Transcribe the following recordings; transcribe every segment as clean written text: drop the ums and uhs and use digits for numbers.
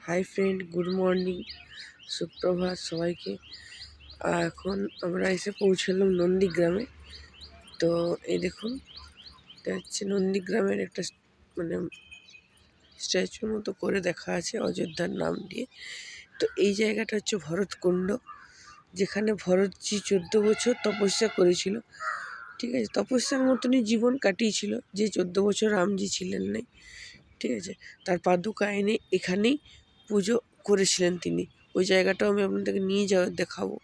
Hi friend, good morning, সুপ্রভাত সবাইকে। এখন আমরা এসে পৌঁছালাম নন্দীগ্রামে। তো এই দেখুন, এটা হচ্ছে নন্দীগ্রামের একটা মানে স্ট্যাচুর মতো করে দেখা আছে অযোধ্যার নাম দিয়ে। তো এই জায়গাটা হচ্ছে ভরতকুণ্ড, যেখানে ভরতজি 14 বছর তপস্যা করেছিল। ঠিক আছে, তপস্যার মতনই জীবন কাটিয়েছিল, যে 14 বছর রামজি ছিলেন নাই। ঠিক আছে, তার পাদুকা এনে এখানেই পুজো করেছিলেন তিনি। ওই জায়গাটাও আমি আপনাদেরকে নিয়ে দেখাবো।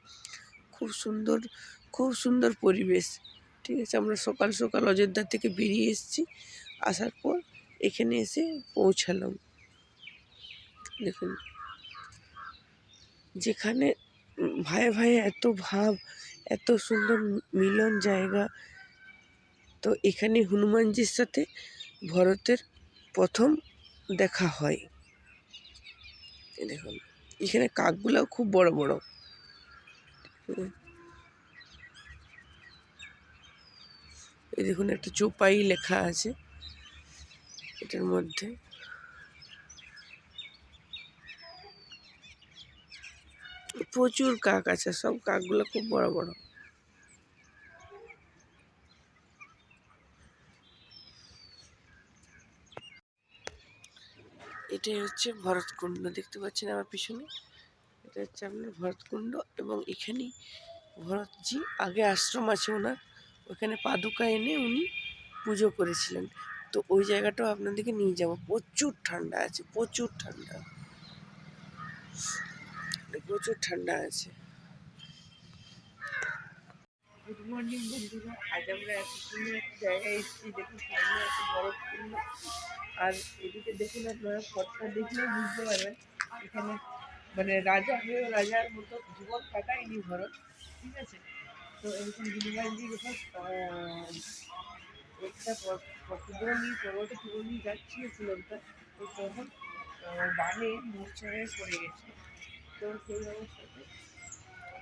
খুব সুন্দর, খুব সুন্দর পরিবেশ। ঠিক আছে, আমরা সকাল সকাল অযোধ্যা থেকে বেরিয়ে এসেছি। আসার পর এখানে এসে পৌঁছালাম। দেখুন, যেখানে ভাই ভাই এত ভাব, এত সুন্দর মিলন জায়গা। তো এখানে হনুমানজির সাথে ভরতের প্রথম দেখা হয়। দেখুন, এখানে কাকগুলাও খুব বড় বড়। এই দেখুন, একটা চোপাই লেখা আছে এটার মধ্যে। প্রচুর কাক আছে, সব কাকগুলো খুব বড় বড়। এটাই হচ্ছে ভরতকুণ্ড, দেখতে পাচ্ছেন আমার পিছনে। এটা হচ্ছে আপনার ভরতকুণ্ড, এবং এখানেই ভরতজি আগে আশ্রম আছে ওনার, ওখানে পাদুকা এনে উনি পুজো করেছিলেন। তো ওই জায়গাটাও আপনাদেরকে নিয়ে যাব। প্রচুর ঠান্ডা আছে, প্রচুর ঠান্ডা, প্রচুর ঠান্ডা আছে। গুড মর্নিং বন্ধুরা, আজ আমরা এত সুন্দর একটা জায়গায় এসেছি। দেখুন, সামনে একটা ভরতকুণ্ড, আর এদিকে দেখুন, আপনারা ফটোটা দেখলেও বুঝতে পারবেন এখানে মানে রাজা হয়ে রাজার মতো জীবন কাটায়নি ভরত। ঠিক আছে, তো এরকম হনুমানজি যখন একটা পর্বতে তুলে নিয়ে যাচ্ছিল শ্রীলঙ্কা, তো তখন বানে মূর্ছা হয়ে পড়ে গেছে। তো সেই অবস্থাতে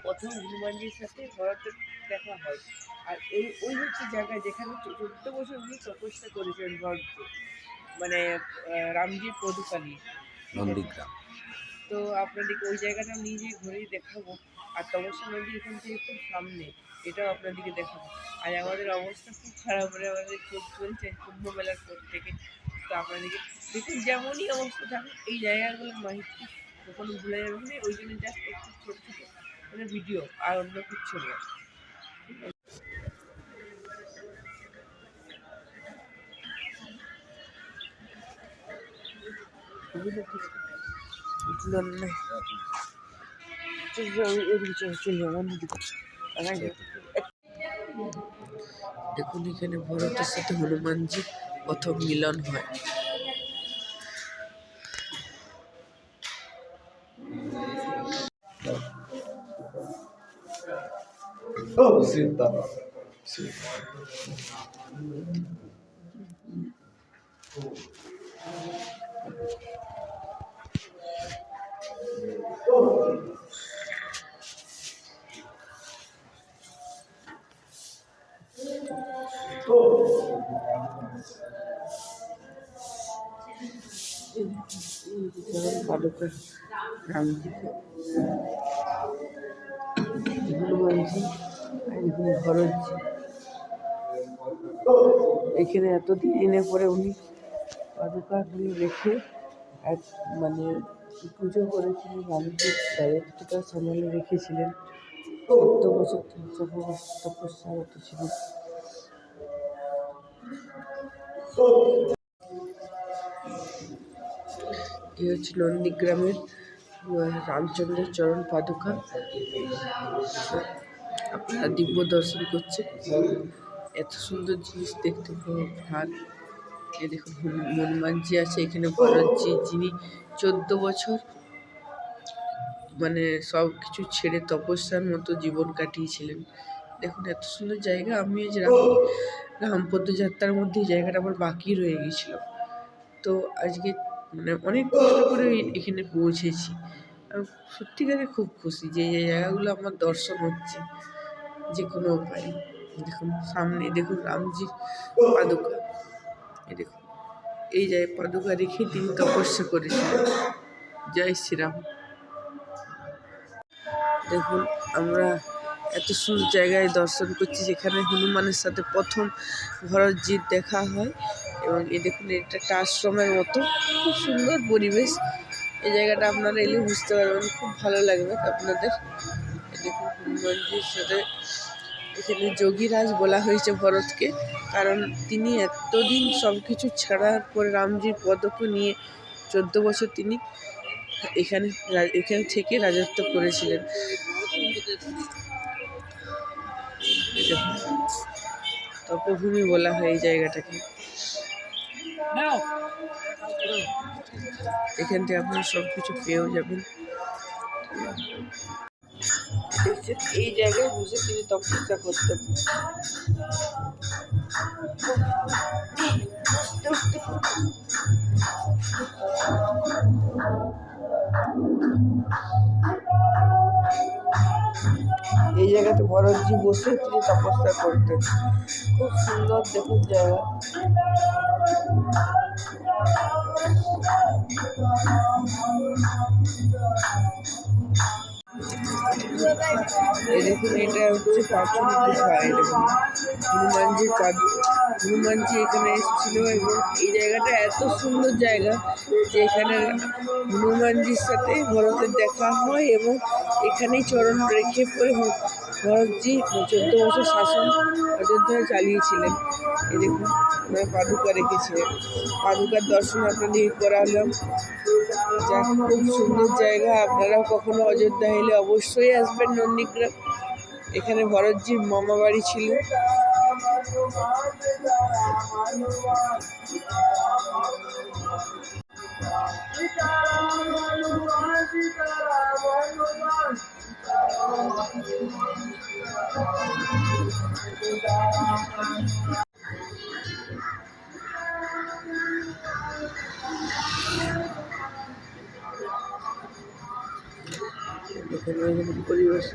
প্রথম হনুমানজির সাথে ভরতের দেখা হয়। আর ওই হচ্ছে জায়গা যেখানে 14 বছর উনি তপস্যা করেছিলেন ভরত, মানে রামজির পদুকা নিয়ে, নন্দীগ্রাম। তো আপনাদেরকে ওই জায়গাটা নিয়ে যেয়ে ঘুরেই দেখাবো। আর তপস্যা নদী এখান থেকে খুব সামনে, এটাও আপনাদেরকে দেখাবো। আর আমাদের অবস্থা খুব খারাপ, মানে আমাদের চোখ চলছে কুম্ভ মেলার পর থেকে। তো আপনাদেরকে দেখুন, যেমনই অবস্থা থাকুক, এই জায়গাগুলোর মাহিতি কখনো ভুলে যাবেন না। ওই জন্য জাস্ট একটু ছোটো ছোটো মানে ভিডিও, আর অন্য কিচ্ছু না। দেখুন, এখানে ভরতের সাথে হনুমানজি প্রথম মিলন হয়। পাদুকা রামজিকে, হনুমানজি আর এখানে ভরতজি। এখানে এতদিন এনে পরে উনি পাদুকাগুলো রেখে এক মানে পুজো করেছিলেন, রামজির দায়িত্বটা সামলে রেখেছিলেন। 14 বছর তপস্যারত ছিলেন। এ হচ্ছে নন্দীগ্রামের রামচন্দ্রের চরণ পাদুকা। আপনারা দিব্য দর্শন করছেন, এত সুন্দর জিনিস দেখতে পাবো। ভাগ এ দেখুন, হনুমানজি আছে এখানে, ভরতজি যিনি 14 বছর মানে সব কিছু ছেড়ে তপস্যার মতো জীবন কাটিয়েছিলেন। দেখুন, এত সুন্দর জায়গা। আমি আজ রাম পদযাত্রার মধ্যে এই জায়গাটা আমার বাকি রয়ে গেছিল। তো আজকে মানে অনেক কষ্ট করে এখানে পৌঁছেছি। আমি সত্যিকারে খুব খুশি যে এই জায়গাগুলো আমার দর্শন হচ্ছে যে কোনো উপায়ে। দেখুন সামনে, দেখুন রামজির পাদুকা। এই দেখুন, এই জায়গায় পাদুকা রেখে তিনি তপস্যা করেছিলেন। জয় শ্রীরাম। দেখুন আমরা এত সুন্দর জায়গায় দর্শন করছি যেখানে হনুমানের সাথে প্রথম ভরতজির দেখা হয়। এবং এই দেখুন এটা একটা আশ্রমের মতো, খুব সুন্দর পরিবেশ। এই জায়গাটা আপনারা এলে বুঝতে পারবেন, খুব ভালো লাগবে আপনাদের। দেখুন হনুমানজির সাথে এখানে যোগীরাজ বলা হয়েছে ভরতকে, কারণ তিনি এতদিন সব কিছু ছাড়ার পরে রামজির পদক নিয়ে 14 বছর তিনি এখানে থেকে রাজত্ব করেছিলেন। তপভূমি বলা হয় এই জায়গাটাকে। এখান থেকে আপনারা সব কিছু পেয়েও যাবেন। এই জায়গায় বসে তিনি তপস্যা করতেন। এই জায়গাতে ভরতজি বসে তিনি তপস্যা করতেন। খুব সুন্দর দেখুন জায়গা। এই দেখুন এটা হচ্ছে পাঁচুর গুহা। এই দেখুন হনুমানজি এখানে এসেছিল এবং এই জায়গাটা এত সুন্দর জায়গা যে এখানে হনুমানজির সাথে ভরতের দেখা হয় এবং এখানেই চরণ রেখে পরে ভরতজি 14 বছর শাসন অযোধ্যায় চালিয়েছিলেন। এই দেখুন ওনারা পাদুকা রেখেছিলেন, পাদুকার দর্শন আপনাদের করালাম। যাক, খুব সুন্দর জায়গা। আপনারাও কখনো অযোধ্যা এলে অবশ্যই আসবেন নন্দীগ্রাম। এখানে ভরতজির মামা বাড়ি ছিল। এখানে পরিবেশ